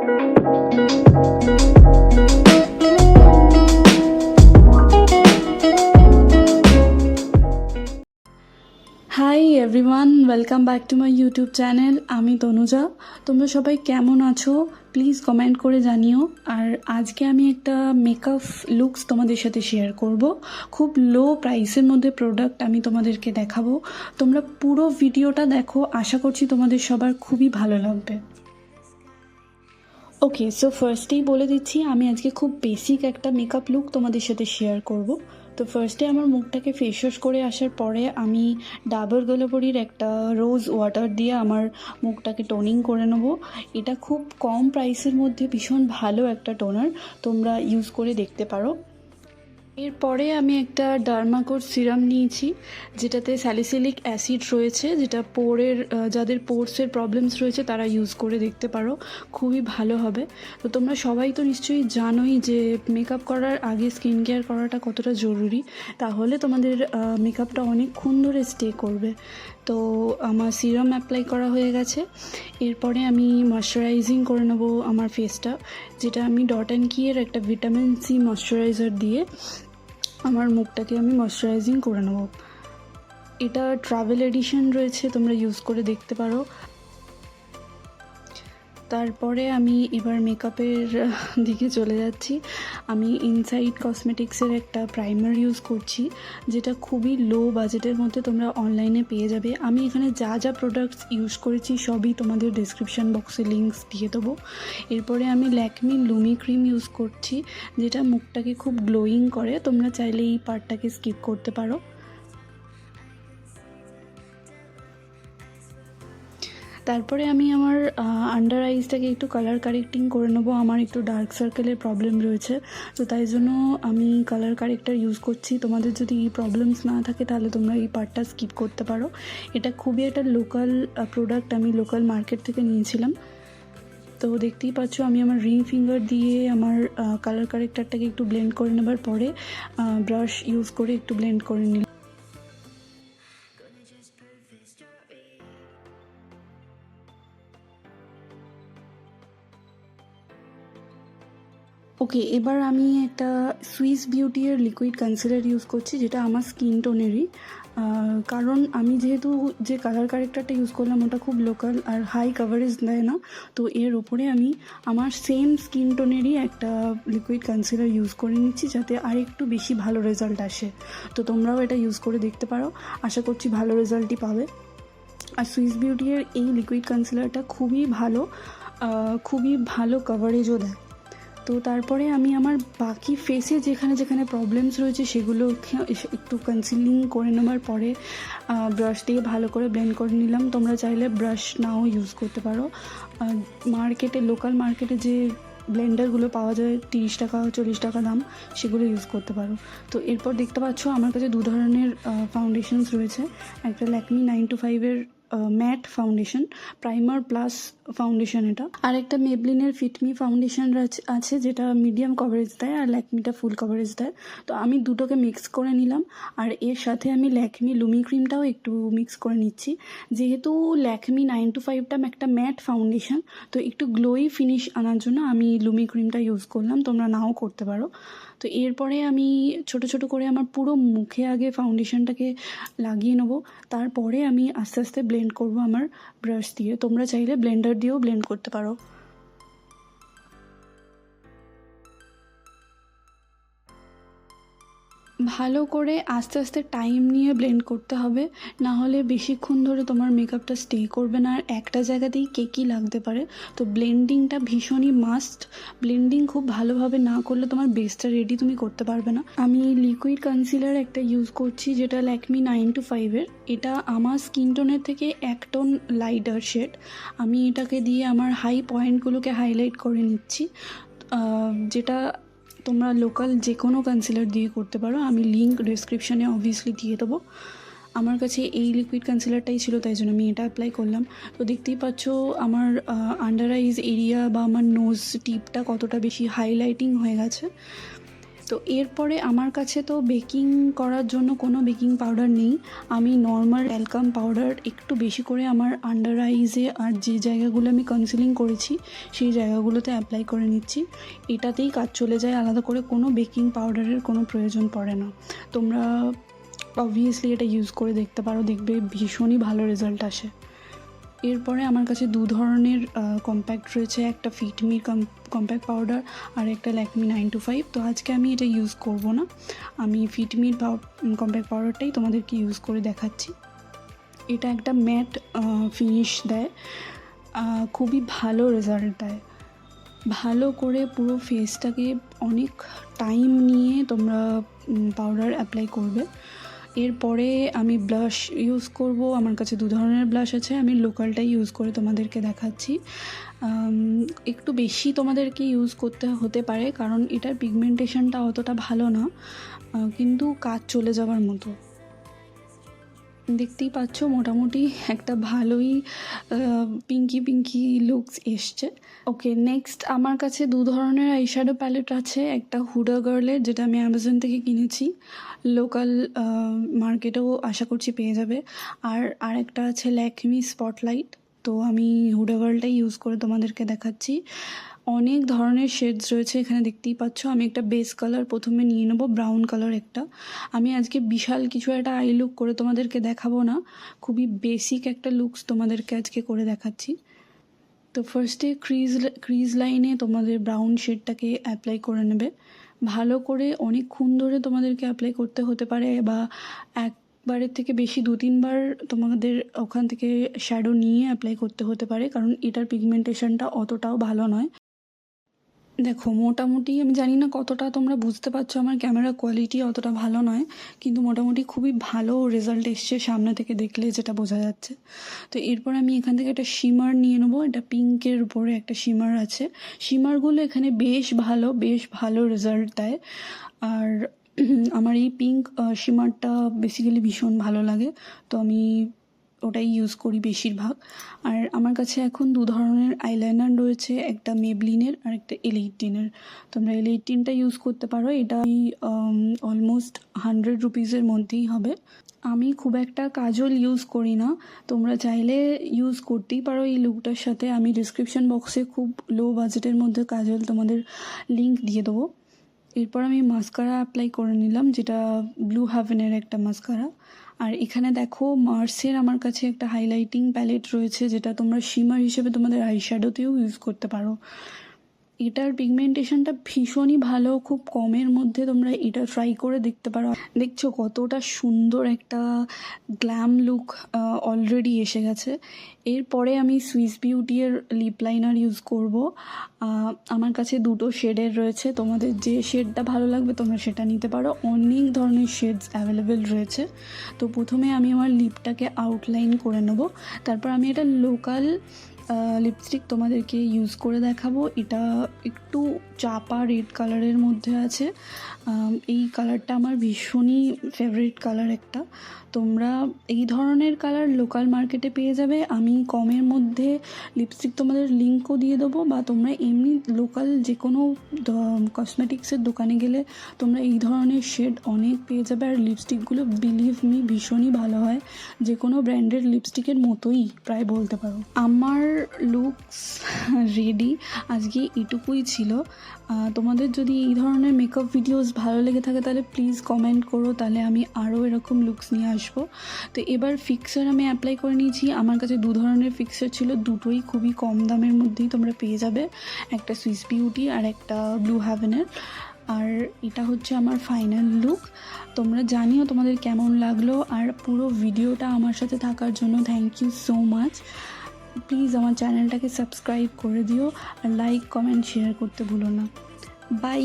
Hi everyone, welcome back to my YouTube channel. আমি তনুজা। তোমরা সবাই কেমন আছো প্লিজ কমেন্ট করে জানিও। আর আজকে আমি একটা মেকআপ লুকস তোমাদের সাথে শেয়ার করব। খুব লো প্রাইসের মধ্যে প্রোডাক্ট আমি তোমাদেরকে দেখাবো। তোমরা পুরো ভিডিওটা দেখো, আশা করছি তোমাদের সবার খুবই ভালো লাগবে। ওকে, সো ফার্স্টেই বলে দিচ্ছি, আমি আজকে খুব বেসিক একটা মেকআপ লুক তোমাদের সাথে শেয়ার করব। তো ফার্স্টে আমার মুখটাকে ফেস ওয়াশ করে আসার পরে আমি ডাবর গলাবরির একটা রোজ ওয়াটার দিয়ে আমার মুখটাকে টোনিং করে নেবো। এটা খুব কম প্রাইসের মধ্যে ভীষণ ভালো একটা টোনার, তোমরা ইউজ করে দেখতে পারো। এরপরে আমি একটা ডার্মাকোর সিরাম নিয়েছি, যেটাতে স্যালিসিলিক অ্যাসিড রয়েছে, যেটা যাদের পোর্সের প্রবলেমস রয়েছে তারা ইউজ করে দেখতে পারো, খুবই ভালো হবে। তো তোমরা সবাই তো নিশ্চয়ই জানোই যে মেকআপ করার আগে স্কিন কেয়ার করাটা কতটা জরুরি, তাহলে তোমাদের মেকআপটা অনেকক্ষণ ধরে স্টে করবে। তো আমার সিরাম অ্যাপ্লাই করা হয়ে গেছে। এরপরে আমি ময়শ্চারাইজিং করে নেবো আমার ফেসটা, যেটা আমি ডট অ্যান্ড কিয়ের একটা ভিটামিন সি ময়শ্চারাইজার দিয়ে আমার মুখটাকে আমি ময়শ্চারাইজিং করে নেব। এটা ট্রাভেল এডিশন রয়েছে, তোমরা ইউজ করে দেখতে পারো। তারপরে আমি এবার মেকআপের দিকে চলে যাচ্ছি। আমি ইনসাইড কসমেটিক্সের একটা প্রাইমার ইউজ করছি, যেটা খুবই লো বাজেটের মধ্যে তোমরা অনলাইনে পেয়ে যাবে। আমি এখানে যা যা প্রোডাক্টস ইউজ করেছি সবই তোমাদের ডিসক্রিপশান বক্সে লিঙ্কস দিয়ে দেবো। এরপরে আমি ল্যাকমি লুমি ক্রিম ইউজ করছি, যেটা মুখটাকে খুব গ্লোয়িং করে। তোমরা চাইলে এই পার্টটাকে স্কিপ করতে পারো। তারপরে আমি আমার আন্ডার আইসটাকে একটু কালার কারেক্টিং করে নেবো। আমার একটু ডার্ক সার্কেলের প্রবলেম রয়েছে, তো তাই জন্য আমি কালার কারেক্টার ইউজ করছি। তোমাদের যদি এই প্রবলেমস না থাকে তাহলে তোমরা এই পার্টটা স্কিপ করতে পারো। এটা খুবই একটা লোকাল প্রোডাক্ট, আমি লোকাল মার্কেট থেকে নিয়েছিলাম। তো দেখতেই পাচ্ছ আমি আমার রিং ফিঙ্গার দিয়ে আমার কালার কারেক্টারটাকে একটু ব্লেন্ড করে নেবার পরে ব্রাশ ইউজ করে একটু ব্লেন্ড করে নিলাম। ওকে, এবার আমি একটা সুইস বিউটির লিকুইড কনসিলার ইউজ করছি, যেটা আমার স্কিন টোনেরই। কারণ আমি যেহেতু যে কালার কারেক্টারটা ইউজ করলাম ওটা খুব লোকাল আর হাই কাভারেজ দেয় না, তো এর ওপরে আমি আমার সেম স্কিন টোনেরই একটা লিকুইড কনসিলার ইউজ করে নিচ্ছি, যাতে আর একটু বেশি ভালো রেজাল্ট আসে। তো তোমরাও এটা ইউজ করে দেখতে পারো, আশা করছি ভালো রেজাল্টই পাবে। আর সুইস বিউটির এই লিকুইড কনসিলারটা খুবই ভালো কভারেজও দেয়। তো তারপরে আমি আমার বাকি ফেসে যেখানে যেখানে প্রবলেমস রয়েছে সেগুলো একটু কনসিলিং করে নেবার পরে ব্রাশ দিয়ে ভালো করে ব্লেন্ড করে নিলাম। তোমরা চাইলে ব্রাশ নাও ইউজ করতে পারো। লোকাল মার্কেটে যে ব্লেন্ডারগুলো পাওয়া যায় 30 টাকা 40 টাকা দাম, সেগুলো ইউজ করতে পারো। তো এরপর দেখতে পাচ্ছ আমার কাছে দু ধরনের ফাউন্ডেশনস রয়েছে। একটা ল্যাকমি 925-এর matte foundation, primer plus foundation এটা। আর একটা মেবলিনের ফিটমি ফাউন্ডেশন আছে, যেটা মিডিয়াম কভারেজ দেয় আর ল্যাকমিটা ফুল কভারেজ দেয়। তো আমি দুটোকে মিক্স করে নিলাম, আর এর সাথে আমি ল্যাকমি লুমি ক্রিমটাও একটু মিক্স করে নিচ্ছি। যেহেতু ল্যাকমি 925টা একটা ম্যাট ফাউন্ডেশন, তো একটু গ্লোই ফিনিশ আনার জন্য আমি লুমি ক্রিমটা ইউজ করলাম, তোমরা নাও করতে পারো। তো এরপরে আমি ছোট ছোট করে আমার পুরো মুখে আগে ফাউন্ডেশনটাকে লাগিয়ে নেবো, তারপরে আমি আস্তে আস্তে ব্লেন্ড করব আমার ব্রাশ দিয়ে। তোমরা চাইলে ব্লেন্ডার দিয়েও ব্লেন্ড করতে পারো। ভালো করে আস্তে আস্তে টাইম নিয়ে ব্লেন্ড করতে হবে, না হলে বেশিক্ষণ ধরে তোমার মেকআপটা স্টে করবে না আর একটা জায়গাতেই কেকি লাগতে পারে। তো ব্লেন্ডিংটা ভীষণই মাস্ট। ব্লেন্ডিং খুব ভালোভাবে না করলে তোমার বেসটা রেডি তুমি করতে পারবে না। আমি লিকুইড কনসিলার একটা ইউজ করছি, যেটা ল্যাকমি 925-এর। এটা আমার স্কিন টোনের থেকে এক টোন লাইটার শেড। আমি এটাকে দিয়ে আমার হাই পয়েন্টগুলোকে হাইলাইট করে নিচ্ছি, যেটা তোমরা লোকাল যে কোনো কনসিলার দিয়ে করতে পারো। আমি লিঙ্ক ডিসক্রিপশানে অবভিয়াসলি দিয়ে দেবো। আমার কাছে এই লিকুইড কনসিলারটাই ছিল, তাই জন্য আমি এটা অ্যাপ্লাই করলাম। তো দেখতেই পাচ্ছ আমার আন্ডার আইজ এরিয়া বা আমার নোজ টিপটা কতটা বেশি হাইলাইটিং হয়ে গেছে। তো এরপরে আমার কাছে তো বেকিং করার জন্য কোনো বেকিং পাউডার নেই, আমি নর্মাল ট্যালকাম পাউডার একটু বেশি করে আমার আন্ডার আইজে আর যে জায়গাগুলো আমি কনসিলিং করেছি সেই জায়গাগুলোতে অ্যাপ্লাই করে নিচ্ছি। এটাতেই কাজ চলে যায়, আলাদা করে কোনো বেকিং পাউডারের কোনো প্রয়োজন পড়ে না। তোমরা অবভিয়াসলি এটা ইউজ করে দেখতে পারো, দেখবে ভীষণই ভালো রেজাল্ট আসে। এরপরে আমার কাছে দু ধরনের কম্প্যাক্ট রয়েছে, একটা ফিটমি কম্প্যাক্ট পাউডার আর একটা ল্যাকমি 925। তো আজকে আমি এটা ইউজ করব না, আমি ফিটমির কম্প্যাক্ট পাউডারটাই তোমাদেরকে ইউজ করে দেখাচ্ছি। এটা একটা ম্যাট ফিনিশ দেয়, খুবই ভালো রেজাল্ট দেয়। ভালো করে পুরো ফেসটাকে অনেক টাইম নিয়ে তোমরা পাউডার অ্যাপ্লাই করবে। এরপরে আমি ব্লাশ ইউজ করব, আমার কাছে দু ধরনের ব্লাশ আছে, আমি লোকালটাই ইউজ করে তোমাদেরকে দেখাচ্ছি। একটু বেশি তোমাদেরকে ইউজ করতে হতে পারে কারণ এটার পিগমেন্টেশনটা অতটা ভালো না, কিন্তু কাজ চলে যাওয়ার মতো। দেখতেই পাচ্ছ মোটামুটি একটা ভালোই পিঙ্কি লুকস এসছে। ওকে, নেক্সট আমার কাছে দু ধরনের আইশ্যাডো প্যালেট আছে, একটা হুডা গার্লের যেটা আমি অ্যামাজন থেকে কিনেছি, লোকাল মার্কেটেও আশা করছি পেয়ে যাবে, আর একটা আছে ল্যাকমি স্পটলাইট। তো আমি হুডা গার্লটাই ইউজ করে তোমাদেরকে দেখাচ্ছি। অনেক ধরনের শেডস রয়েছে এখানে, দেখতেই পাচ্ছ। আমি একটা বেস কালার প্রথমে নিয়ে নেবো, ব্রাউন কালার একটা। আমি আজকে বিশাল কিছু একটা আই লুক করে তোমাদেরকে দেখাবো না, খুবই বেসিক একটা লুকস তোমাদেরকে আজকে করে দেখাচ্ছি। তো ফার্স্টে ক্রিজ লাইনে তোমাদের ব্রাউন শেডটাকে অ্যাপ্লাই করে নেবে ভালো করে, অনেকক্ষণ ধরে তোমাদেরকে অ্যাপ্লাই করতে হতে পারে, বা একবারের থেকে বেশি 2-3 বার তোমাদের ওখান থেকে শ্যাডো নিয়ে অ্যাপ্লাই করতে হতে পারে, কারণ এটার পিগমেন্টেশনটা অতটাও ভালো নয়। দেখো মোটামুটি, আমি জানি না কতটা তোমরা বুঝতে পারছো, আমার ক্যামেরা কোয়ালিটি অতটা ভালো নয়, কিন্তু মোটামুটি খুবই ভালো রেজাল্ট এসছে সামনে থেকে দেখলে যেটা বোঝা যাচ্ছে। তো এরপর আমি এখান থেকে একটা শিমার নিয়ে নেবো, এটা পিঙ্কের উপরে একটা শিমার আছে। শিমারগুলো এখানে বেশ ভালো রেজাল্ট দেয়, আর আমার এই পিঙ্ক শিমারটা বেসিক্যালি ভীষণ ভালো লাগে, তো আমি ওটাই ইউজ করি বেশিরভাগ। আর আমার কাছে এখন দু ধরনের আইলাইনার রয়েছে, একটা মেবলিনের আর একটা L18-এর। তোমরা L18টা ইউজ করতে পারো, এটা অলমোস্ট 100 রুপিসের মধ্যেই হবে। আমি খুব একটা কাজল ইউজ করি না, তোমরা চাইলে ইউজ করতেই পারো এই লুকটার সাথে। আমি ডিসক্রিপশন বক্সে খুব লো বাজেটের মধ্যে কাজল তোমাদের লিঙ্ক দিয়ে দেবো। এরপর আমি মাস্কারা অ্যাপ্লাই করে নিলাম, যেটা ব্লু হেভেনের একটা মাস্কারা। আর এখানে দেখো মার্সের আমার কাছে একটা হাইলাইটিং প্যালেট রয়েছে, যেটা তোমরা শিমার হিসেবে তোমাদের আইশ্যাডোতেও ইউজ করতে পারো। এটার পিগমেন্টেশনটা ভীষণই ভালো, খুব কমের মধ্যে তোমরা এটা ট্রাই করে দেখতে পারো। দেখছো কতটা সুন্দর একটা গ্ল্যাম লুক অলরেডি এসে গেছে। এরপরে আমি সুইস বিউটির লিপ লাইনার ইউজ করব। আমার কাছে দুটো শেডের রয়েছে, তোমাদের যে শেডটা ভালো লাগবে তোমরা সেটা নিতে পারো, অনেক ধরনের শেডস অ্যাভেলেবেল রয়েছে। তো প্রথমে আমি আমার লিপটাকে আউটলাইন করে নেব, তারপর আমি এটা লোকাল লিপস্টিক তোমাদেরকে ইউজ করে দেখাবো। এটা একটু চাপা রেড কালারের মধ্যে আছে, এই কালারটা আমার ভীষণই ফেভারিট কালার একটা। তোমরা এই ধরনের কালার লোকাল মার্কেটে পেয়ে যাবে, আমি কমের মধ্যে লিপস্টিক তোমাদের লিঙ্কও দিয়ে দেবো, বা তোমরা এমনি লোকাল যে কোনো কসমেটিক্সের দোকানে গেলে তোমরা এই ধরনের শেড অনেক পেয়ে যাবে। আর লিপস্টিকগুলো বিলিভ মি ভীষণই ভালো হয়, যে কোনো ব্র্যান্ডের লিপস্টিকের মতোই প্রায় বলতে পারো। আমার লুকস রেডি, আজকে এটুকুই ছিল। তোমাদের যদি এই ধরনের মেকআপ ভিডিওস ভালো লেগে থাকে তাহলে প্লিজ কমেন্ট করো, তাহলে আমি আরও এরকম লুকস নিয়ে আসবো। তো এবার ফিক্সার আমি অ্যাপ্লাই করে নিয়েছি, আমার কাছে দু ধরনের ফিক্সার ছিল, দুটোই খুবই কম দামের মধ্যেই তোমরা পেয়ে যাবে, একটা সুইস বিউটি আর একটা ব্লু হেভেনের। আর এটা হচ্ছে আমার ফাইনাল লুক। তোমরা জানিও তোমাদের কেমন লাগলো, আর পুরো ভিডিওটা আমার সাথে থাকার জন্য thank you so much. Please আমার চ্যানেলটাকে সাবস্ক্রাইব করে দিও, আর লাইক কমেন্ট শেয়ার করতে ভুলো না। বাই।